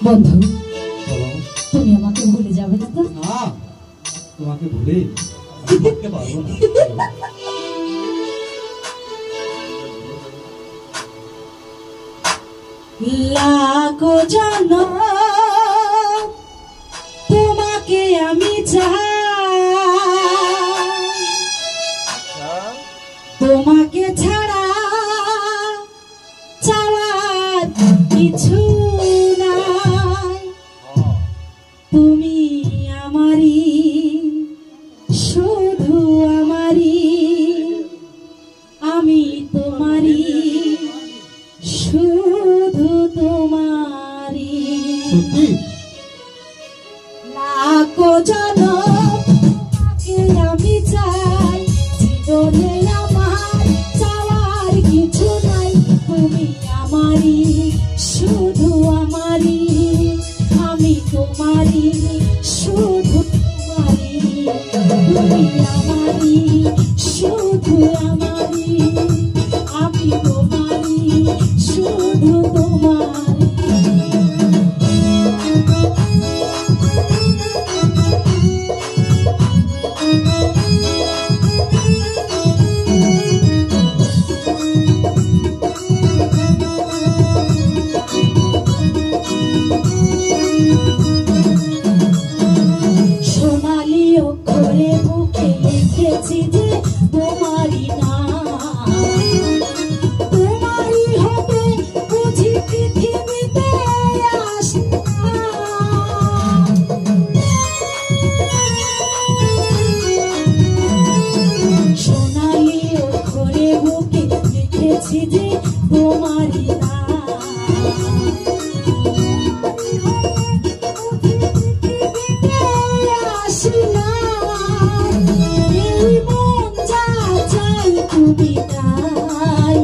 বন্ধু, তুমি আমাকে ভুলে যাবে না তো? না, তোমাকে ভুলে আমি থাকতে পারবো না। লাখো জনম তোমাকে আমি চাই, তোমাকে ছাড়া চাওয়ার কিছু নাই। তুমি আমারই, শুধু আমারই, আমি তোমারই, শুধু তোমারই। লাখো জনম তোমাকে আমি চাই, জীবনে আমার চাওয়ার কিছু নাই। তুমি আমারই, শুধু আমারই, আমি তোমারই, শুধু তোমারই। তুমি আমারই, শুধু আমারই, আমি তোমারই, শুধু তোমারই। সোনালি অক্ষরে বুকে লিখেছি যে তোমারই নাম, তোমারই হবে বুঝি পৃথিবীতে আসলাম। সোনালি অক্ষরে বুকে লিখেছি যে তোমারই নাম, তুমি তাই,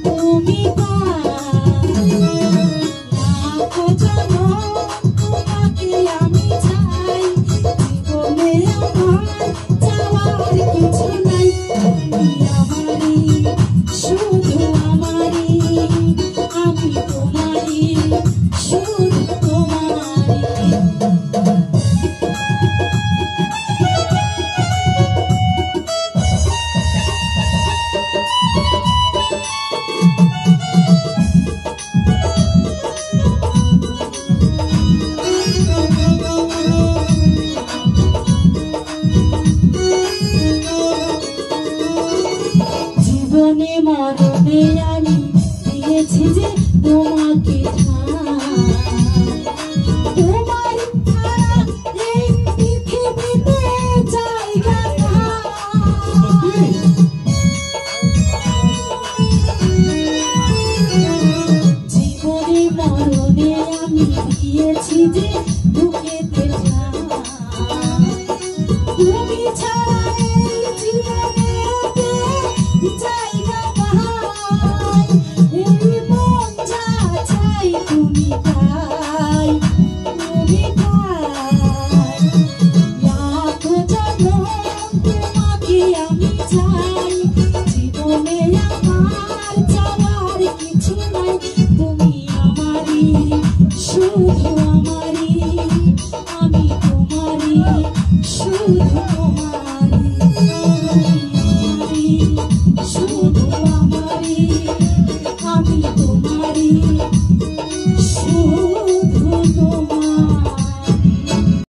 তুমি তাই। লাখো জনম তোমাকে আমি চাই, জীবনে আমার চাওয়ার কিছু নাই। তুমি আমারই, শুধু আমারই, আমি তোমারই, শুধু তোমারই। জীবনে মরণে আমি দিয়েছি যে তোমাকে তোমার ছাড়া এই পৃথিবীতে জায়গা নাই। জীবনে মরণে আমি দিয়েছি যে বুকেতে তুমি ছাড়া এই জীবনে জায়গা নাই। এই মন যা চাই তুমি তাই, তুমি তাই। লাখো জনম তোমাকে আমি চাই, জীবনে আমার চাওয়ার কিছু নাই। তুমি আমারই, শুধু আমারই, আমি তোমারই, শুধু তোমারই। শুধু আমারই, আমি তোমারই, শুধু